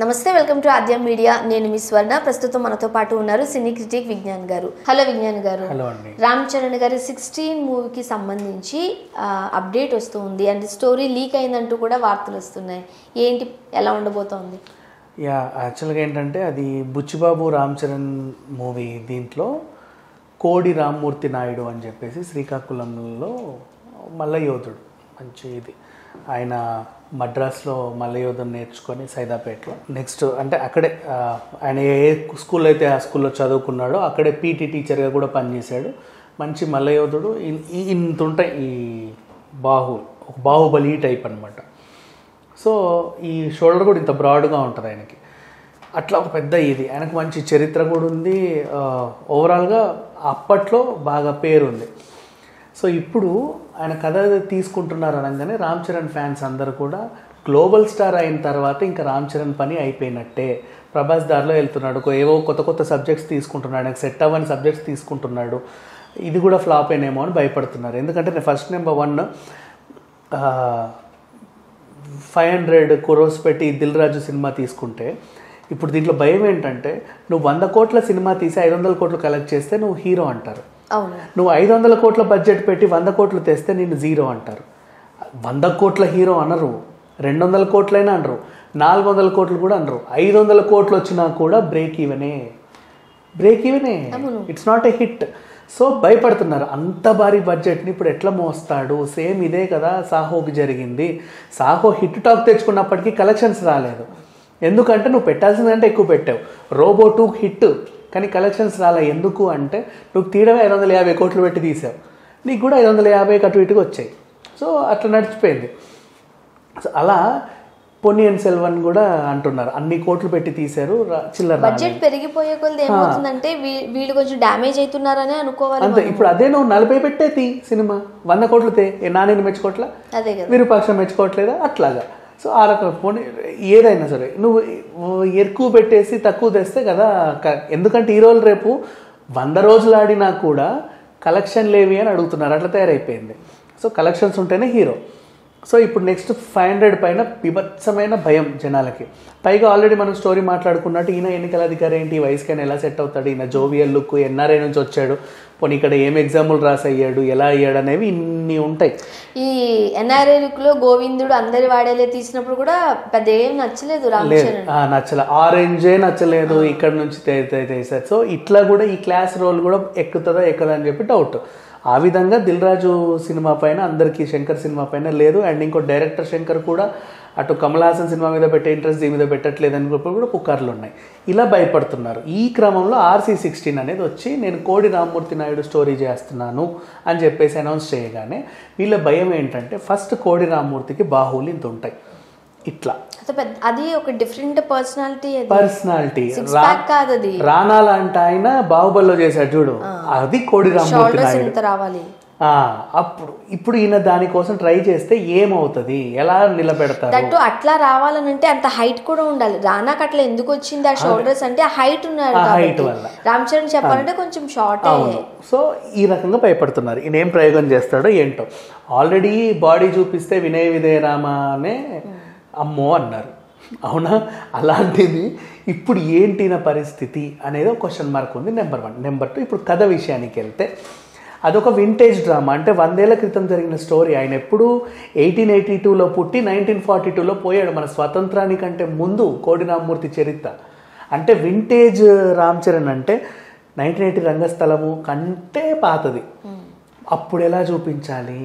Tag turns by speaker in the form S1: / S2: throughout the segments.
S1: నమస్తే, welcome to Aadyam media. నేను మీ స్వర్ణ. ప్రస్తుతం మనతో పాటు ఉన్నారు సినీ క్రిటిక్ విజ్ఞాన్ గారు. హలో విజ్ఞాన్ గారు. రామ్ చరణ్ గారి 16 మూవీకి సంబంధించి అప్డేట్ వస్తుంది అండ్ స్టోరీ లీక్ అయిందంటూ కూడా వార్తలు వస్తున్నాయి. ఏంటి, ఎలా ఉండబోతోంది?
S2: యాక్చువల్గా ఏంటంటే అది బుచ్చిబాబు రామ్ చరణ్ మూవీ. దీంట్లో కోడి రామ్మూర్తి నాయుడు అని చెప్పేసి శ్రీకాకుళంలో మల్లయోధుడు, మంచి ఇది. ఆయన మద్రాస్లో మల్లయోధం నేర్చుకొని సైదాపేటలో నెక్స్ట్ అంటే అక్కడే ఆయన ఏ స్కూల్లో అయితే ఆ స్కూల్లో చదువుకున్నాడో అక్కడే పీటీ టీచర్గా కూడా పనిచేశాడు. మంచి మల్లయోధుడు. ఇంత ఉంటాయి ఈ బాహుబలి టైప్ అనమాట. సో ఈ షోల్డర్ కూడా ఇంత బ్రాడ్గా ఉంటుంది ఆయనకి. అట్లా ఒక పెద్ద ఇది. ఆయనకు మంచి చరిత్ర కూడా ఉంది. ఓవరాల్గా అప్పట్లో బాగా పేరుంది. సో ఇప్పుడు ఆయన కథ తీసుకుంటున్నారు అనగానే రామ్ చరణ్ ఫ్యాన్స్ అందరూ కూడా గ్లోబల్ స్టార్ అయిన తర్వాత ఇంకా రామ్ చరణ్ పని అయిపోయినట్టే, ప్రభాస్ దారిలో వెళ్తున్నాడు, ఏవో కొత్త కొత్త తీసుకుంటున్నాడు, ఆయనకు సెట్ అవ్వని సబ్జెక్ట్స్ తీసుకుంటున్నాడు, ఇది కూడా ఫ్లాప్ అయినేమో అని భయపడుతున్నారు. ఎందుకంటే నేను ఫస్ట్ నెంబర్ 1 500 crores పెట్టి దిల్ రాజు సినిమా తీసుకుంటే, ఇప్పుడు దీంట్లో భయం ఏంటంటే నువ్వు 100 కోట్ల సినిమా తీసి 500 కోట్లు కలెక్ట్ చేస్తే నువ్వు హీరో అంటారు. నువ్వు 500 కోట్ల బడ్జెట్ పెట్టి 100 కోట్లు తెస్తే నిన్ను జీరో అంటారు. 100 కోట్ల హీరో అనరు, 200 కోట్లైనా అనరు, 400 కోట్లు కూడా అనరు. 500 కోట్లు వచ్చినా కూడా బ్రేక్ ఈవెనే. It's not a hit. So భయపడుతున్నారు. అంత భారీ బడ్జెట్ని ఇప్పుడు ఎట్లా మోస్తాడు? సేమ్ ఇదే కదా సాహోకి జరిగింది. సాహో హిట్ టాక్ తెచ్చుకున్నప్పటికీ కలెక్షన్స్ రాలేదు. ఎందుకంటే నువ్వు పెట్టాల్సిందంటే ఎక్కువ పెట్టావు. రోబో 2 హిట్, కానీ కలెక్షన్స్ రాలే. ఎందుకు అంటే నువ్వు తీయడమే 550 కోట్లు పెట్టి తీసావు, నీకు కూడా 550 అటు ఇటుగా వచ్చాయి. సో అట్లా నడిచిపోయింది. సో అలా పొన్నియిన్ సెల్వన్ కూడా అంటున్నారు, అన్ని కోట్లు పెట్టి తీశారు, చిల్లర
S1: బడ్జెట్ పెరిగిపోయే కొద్ది ఏమవుతుందంటే వీళ్ళు కొంచెం డ్యామేజ్ అవుతున్నారని అనుకోవాలి.
S2: అంతే. ఇప్పుడు అదే నువ్వు 40 పెట్టే తీ సినిమా, 100 కోట్లు తే, నాణ్యని మెచ్చుకోవట్లా, విరూపాక్ష మెచ్చుకోవట్లేదా? అట్లాగా. సో ఆ రకం పోనీ ఏదైనా సరే నువ్వు ఎక్కువ పెట్టేసి తక్కువ తెస్తే కదా. ఎందుకంటే హీరోలు రేపు 100 రోజులు ఆడినా కూడా కలెక్షన్ లేవి అని అడుగుతున్నారు. అట్లా తయారైపోయింది. సో కలెక్షన్స్ ఉంటేనే హీరో. సో ఇప్పుడు నెక్స్ట్ 500 పైన బీభత్సమైన భయం జనాలకి. పైగా ఆల్రెడీ మనం స్టోరీ మాట్లాడుకున్నట్టు ఈయన ఎన్నికల అధికారి ఏంటి, ఈ వయసుకైనా ఎలా సెట్ అవుతాడు, ఈయన జోవియల్ లుక్, ఎన్ఆర్ఐ నుంచి వచ్చాడు, పోనీ ఇక్కడ ఏం ఎగ్జాంపుల్ రాసి అయ్యాడు, ఎలా అయ్యాడు అనేవి ఇన్ని ఉంటాయి.
S1: ఈ ఎన్ఆర్ఐ లుక్ లో గోవిందుడు అందరి వాడేలే తీసినప్పుడు కూడా పెద్ద ఏం నచ్చలేదు రామ్ చరణ్.
S2: నచ్చలే, ఆరెంజే నచ్చలేదు, ఇక్కడ నుంచి తీసారు. సో ఇట్లా కూడా ఈ క్లాస్ రోల్ కూడా ఎక్కుతుందా ఎక్కదా అని చెప్పి డౌట్. ఆ విధంగా దిల్ రాజు సినిమా పైన అందరికీ, శంకర్ సినిమా పైన లేదు. అండ్ ఇంకో డైరెక్టర్ శంకర్ కూడా అటు కమల్ హాసన్ సినిమా మీద పెట్టే ఇంట్రెస్ట్ దీని మీద పెట్టట్లేదని కూడా పుకార్లు ఉన్నాయి. ఇలా భయపడుతున్నారు. ఈ క్రమంలో RC16 అనేది వచ్చి నేను కోడి రామ్మూర్తి నాయుడు స్టోరీ చేస్తున్నాను అని చెప్పేసి అనౌన్స్ చేయగానే వీళ్ళ భయం ఏంటంటే ఫస్ట్ కోడి రామ్మూర్తికి బాహువులు ఇంత ఉంటాయి, ఇట్లా
S1: అది ఒక డిఫరెంట్ పర్సనాలిటీ.
S2: రానా లాంటి ఆయన బాహుబలిలో చేశాడు చూడు, అది కోడి రామ్మూర్తి నాయుడు
S1: రావాలి.
S2: ఇప్పుడు ఈయన దానికోసం ట్రై చేస్తే ఏమవుతుంది, ఎలా నిలబెడతారు?
S1: అట్లా రావాలని అంటే అంత హైట్ కూడా ఉండాలి. రానాకి అట్లా ఎందుకు వచ్చింది ఆ షోల్డర్స్ అంటే ఆ హైట్ ఉన్నాడు.
S2: హైట్ వల్ల
S1: రామ్ చరణ్ చెప్పాలంటే కొంచెం షార్ట్.
S2: సో ఈ రకంగా భయపడుతున్నారు. ఈయన ఏం ప్రయోగం చేస్తాడో ఏంటో. ఆల్రెడీ బాడీ చూపిస్తే వినయ విధేయ రామ అనే అమ్మో అన్నారు, అవునా? అలాంటిది ఇప్పుడు ఏంటి నా పరిస్థితి అనేది ఒక క్వశ్చన్ మార్క్ ఉంది. నెంబర్ 1. నెంబర్ 2, ఇప్పుడు కథ విషయానికి వెళ్తే అదొక వింటేజ్ డ్రామా. అంటే 100 ఏళ్ల క్రితం జరిగిన స్టోరీ. ఆయన ఎప్పుడు 1882లో పుట్టి 1942లో పోయాడు. మన స్వాతంత్రానికంటే ముందు కోడి రామ్మూర్తి చరిత్ర. అంటే వింటేజ్ రామ్ చరణ్ అంటే 1980 రంగస్థలము కంటే పాతది. అప్పుడు ఎలా చూపించాలి?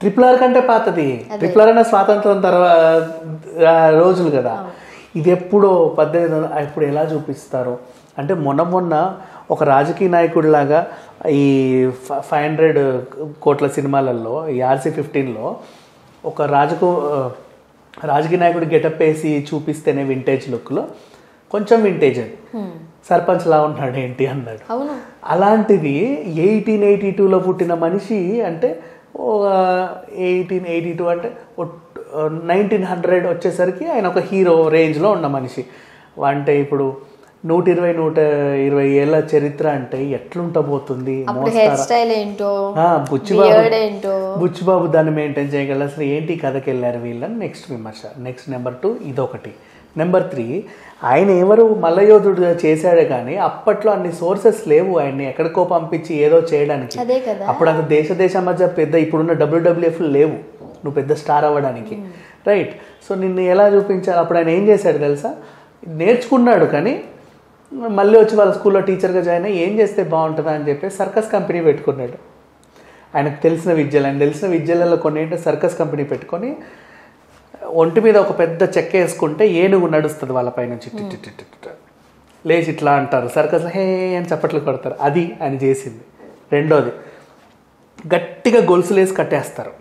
S2: RRR కంటే పాతది. RRR అన్న స్వాతంత్రం తర్వాత రోజులు కదా. ఇది ఎప్పుడో 1800 ఇప్పుడు ఎలా చూపిస్తారు అంటే మొన్న ఒక రాజకీయ నాయకుడిలాగా ఈ 500 కోట్ల సినిమాలలో ఈ RC15లో ఒక రాజకీయ నాయకుడు గెటప్ వేసి చూపిస్తేనే వింటేజ్ లుక్లో కొంచెం వింటేజ్ అది. సర్పంచ్ లా ఉన్నాడు ఏంటి అన్నాడు. అలాంటిది 1882లో పుట్టిన మనిషి అంటే 1882 అంటే 1900 వచ్చేసరికి ఆయన ఒక హీరో రేంజ్లో ఉన్న మనిషి. అంటే ఇప్పుడు 120-120 ఏళ్ళ చరిత్ర అంటే ఎట్లుంటబోతుంది? బుచ్చిబాబు దాన్ని మెయింటైన్ చేయగలరు. అసలు ఏంటి కథకి వెళ్ళారు వీళ్ళని నెక్స్ట్ విమర్శ. నెక్స్ట్ నెంబర్ 2 ఇదొకటి. నెంబర్ 3, ఆయన ఎవరు మల్లయోధుడు చేశాడే కానీ అప్పట్లో అన్ని సోర్సెస్ లేవు ఆయన్ని ఎక్కడికో పంపించి ఏదో చేయడానికి. అప్పుడు అంత దేశ మధ్య పెద్ద ఇప్పుడున్న WWF లేవు నువ్వు పెద్ద స్టార్ అవ్వడానికి, రైట్? సో నిన్ను ఎలా చూపించాలి? అప్పుడు ఆయన ఏం చేశాడు తెలుసా? నేర్చుకున్నాడు కానీ మళ్ళీ వచ్చి వాళ్ళ స్కూల్లో టీచర్గా జాయిన్ అయ్యి ఏం చేస్తే బాగుంటుందా అని చెప్పి సర్కస్ కంపెనీ పెట్టుకున్నాడు. ఆయనకు తెలిసిన విద్యలలో కొన్ని ఏంటంటే సర్కస్ కంపెనీ పెట్టుకొని ఒంటి మీద ఒక పెద్ద చెక్క వేసుకుంటే ఏనుగు నడుస్తుంది వాళ్ళ పైనుంచి, లేచి ఇట్లా అంటారు సర్కస్లో, హే అని చప్పట్లు కొడతారు. అది ఆయన చేసింది. రెండోది, గట్టిగా గొలుసులు వేసి కట్టేస్తారు.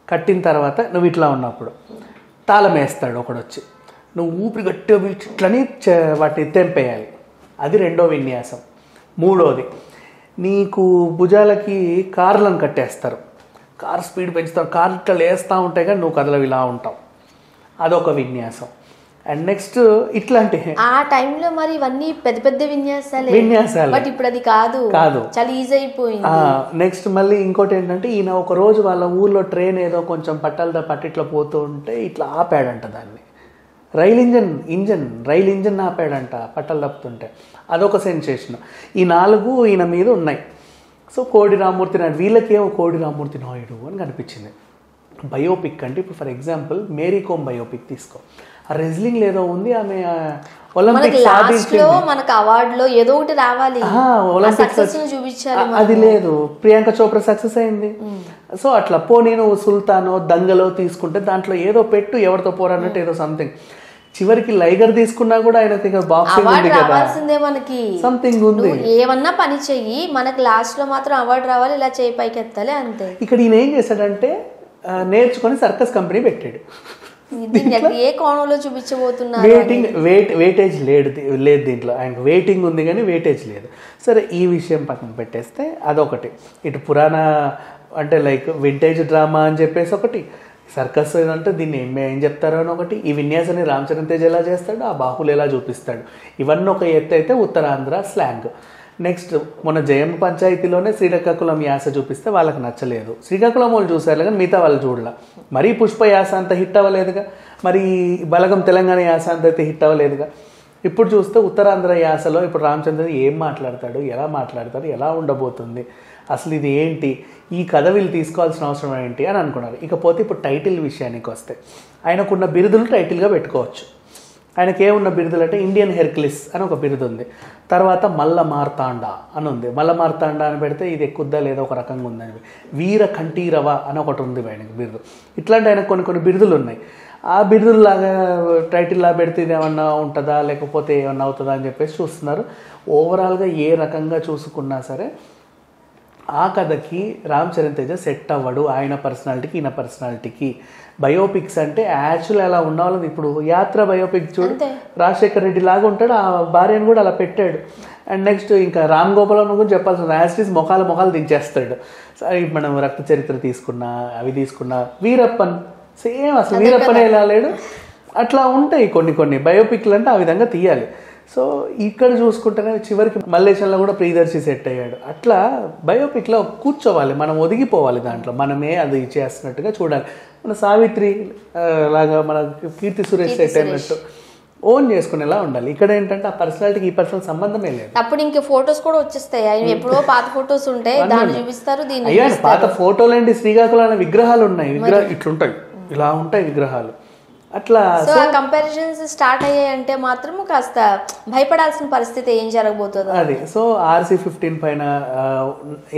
S2: కట్టిన తర్వాత నువ్వు ఇట్లా ఉన్నప్పుడు తాళం వేస్తాడు ఒకడొచ్చి, నువ్వు ఊపిరి గట్టిగా పీల్చి ఇట్లని వాటిని తెంపేయాలి. అది రెండో విన్యాసం. మూడోది, నీకు భుజాలకి కార్లను కట్టేస్తారు, కార్ స్పీడ్ పెంచుతారు, కార్ ఇట్లా లేస్తూ ఉంటాయి కానీ నువ్వు కథలు ఇలా ఉంటావు, అదొక విన్యాసం. అండ్ నెక్స్ట్ ఇట్లాంటి
S1: ఆ టైంలో మరి ఇవన్నీ పెద్ద పెద్ద విన్యాసాలు, బట్ ఇప్పుడు అది కాదు చాలా ఈజీ అయిపోయింది.
S2: నెక్స్ట్ మళ్ళీ ఇంకోటి ఏంటంటే ఈయన ఒక రోజు వాళ్ళ ఊర్లో ట్రైన్ ఏదో కొంచెం పట్టిట్లో పోతూ ఉంటే ఇట్లా ఆపాడంట దాన్ని, రైల్ ఇంజన్ ఆపాడంట పట్టాలు తప్పుతుంటే. అదొక సెన్సేషన్. ఈ 4 ఈయన మీద ఉన్నాయి. సో కోడి రామ్మూర్తి నాయుడు, వీళ్ళకేమో కోడి రామ్మూర్తి నాయుడు అని కనిపించింది. బయోపిక్ అంటే ఇప్పుడు for example Mary Kom biopic తీసుకో, ఆ రెజ్లింగ్ లేదో ఉంది, ఆమె ఒలింపిక్స్
S1: మనకు అవార్డులో ఏదో ఒకటి రావాలి, ఒలింపిక్స్ చూపించాలి,
S2: అది లేదు. ప్రియాంక చోప్రా సక్సెస్ అయింది. సో అట్లా పోనీ నువ్వు సుల్తానో దంగలో తీసుకుంటే దాంట్లో ఏదో పెట్టు, ఎవరితో పోరాడినట్టు ఏదో సంథింగ్. చివరికి లైగర్ తీసుకున్నా కూడా ఆయనకి బాక్సింగ్ ఉంది కదా,
S1: మనకి
S2: సంథింగ్ ఉంది.
S1: ఏమన్నా పని చెయ్యి, మనకి లాస్ట్ లో మాత్రం అవార్డు రావాలి, ఇలా చేయి పైకి ఎత్తాలి అంతే.
S2: ఇక్కడ ఈయన ఏం చేశాడంటే నేర్చుకొని సర్కస్ కంపెనీ పెట్టాడు.
S1: ఏ కోణంలో చూపించబోతున్నారు?
S2: వెయిటేజ్ లేదు దీంట్లో. ఆయనకు వెయిటింగ్ ఉంది కానీ వెయిటేజ్ లేదు. సరే, ఈ విషయం పక్కన పెట్టేస్తే అదొకటి. ఇటు పురాణ అంటే లైక్ వింటేజ్ డ్రామా అని చెప్పేసి ఒకటి, సర్కస్ అంటే దీన్ని ఏం చెప్తారో అని ఒకటి, ఈ విన్యాసాన్ని రామ్ చరణ్ తేజ్ ఎలా చేస్తాడు, ఆ బాహులు ఎలా చూపిస్తాడు, ఇవన్నీ ఒక ఎత్తు అయితే ఉత్తరాంధ్ర స్లాంగ్. నెక్స్ట్ మొన్న జయం పంచాయతీలోనే శ్రీకాకుళం యాస చూపిస్తే వాళ్ళకి నచ్చలేదు. శ్రీకాకుళం వాళ్ళు చూసారు కానీ మిగతా వాళ్ళు చూడలే. మరీ పుష్ప యాస అంత హిట్ అవ్వలేదుగా, మరి బలగం తెలంగాణ యాస అంత అయితే హిట్ అవ్వలేదుగా. ఇప్పుడు చూస్తే ఉత్తరాంధ్ర యాసలో ఇప్పుడు రామచంద్ర ఏం మాట్లాడతాడు, ఎలా ఉండబోతుంది, అసలు ఇది ఏంటి, ఈ కథ వీళ్ళు తీసుకోవాల్సిన అవసరం ఏంటి అని అనుకున్నారు. ఇకపోతే ఇప్పుడు టైటిల్ విషయానికి వస్తే ఆయనకున్న బిరుదులు టైటిల్గా పెట్టుకోవచ్చు. ఆయనకి ఏమున్న బిరుదులు అంటే ఇండియన్ హెర్క్యులిస్ అని ఒక బిరుదు ఉంది, తర్వాత మల్ల మార్తాండ అని ఉంది. మల్ల మార్తాండ అని పెడితే ఇది ఎక్కుద్దా లేదా ఒక రకంగా ఉందని, వీర కంఠీరవ అని ఒకటి ఉంది ఆయనకి బిరుదు. ఇట్లాంటి ఆయనకు కొన్ని బిరుదులు ఉన్నాయి. ఆ బిరుదుల్లాగా టైటిల్లా పెడితే ఇది ఏమన్నా ఉంటుందా లేకపోతే ఏమన్నా అవుతుందా అని చెప్పేసి చూస్తున్నారు. ఓవరాల్గా ఏ రకంగా చూసుకున్నా సరే ఆ కథకి రామ్ చరణ్ తేజ సెట్ అవ్వడు, ఆయన పర్సనాలిటీకి ఈయన పర్సనాలిటీకి. బయోపిక్స్ అంటే యాక్చువల్ అలా ఉన్నవాళ్ళని, ఇప్పుడు యాత్ర బయోపిక్ చూడు, రాజశేఖర్ రెడ్డి లాగా ఉంటాడు, ఆ భార్యను కూడా అలా పెట్టాడు. అండ్ నెక్స్ట్ ఇంకా రామ్ గోపాల్ గురించి చెప్పాల్సిన యాస్టీస్ మొఖాలు దించేస్తాడు. మనం రక్త చరిత్ర తీసుకున్నా, అవి తీసుకున్నా, వీరప్పన్ సేమ్ అసలు వీరప్పనే ఎలా లేడు. అట్లా ఉంటాయి కొన్ని బయోపిక్లు అంటే ఆ విధంగా తీయాలి. సో ఇక్కడ చూసుకుంటేనే చివరికి మల్లేశంలో కూడా ప్రియదర్శి సెట్ అయ్యాడు. అట్లా బయోపిక్లో కూర్చోవాలి, మనం ఒదిగిపోవాలి దాంట్లో, మనమే అది చేస్తున్నట్టుగా చూడాలి. మన సావిత్రి లాగా మన కీర్తి సురేష్ సెట్ అయినట్టు ఓన్ చేసుకునేలా ఉండాలి. ఇక్కడ ఏంటంటే ఆ పర్సనాలిటీకి ఈ పర్సనల్ సంబంధమే లేదు.
S1: అప్పుడు ఇంక ఫోటోస్ కూడా వచ్చేస్తాయి, ఎప్పుడో పాత ఫోటోస్ ఉంటాయి, దాన్ని చూపిస్తారు.
S2: అయ్యా పాత ఫోటోలు ఏంటి, శ్రీకాకుళం విగ్రహాలు ఉన్నాయి, ఇట్లుంటాయి, ఇలా ఉంటాయి విగ్రహాలు. అట్లా
S1: సో ఆ కంపారిజన్స్ స్టార్ట్ అయ్యాయంటే మాత్రం కాస్త భయపడాల్సిన పరిస్థితి ఏం జరగబోతుందో
S2: అది. సో RC-15 పైన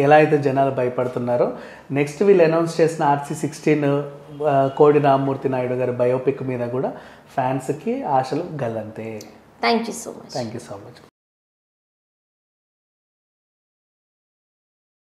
S2: ఎలా అయితే జనాలు భయపడుతున్నారో, నెక్స్ట్ వీళ్ళు అనౌన్స్ చేసిన RC-16 కోడి రామ్మూర్తి నాయుడు గారి బయోపిక్ మీద కూడా ఫ్యాన్స్కి ఆశలు గల్లంతే.
S1: Thank you so much.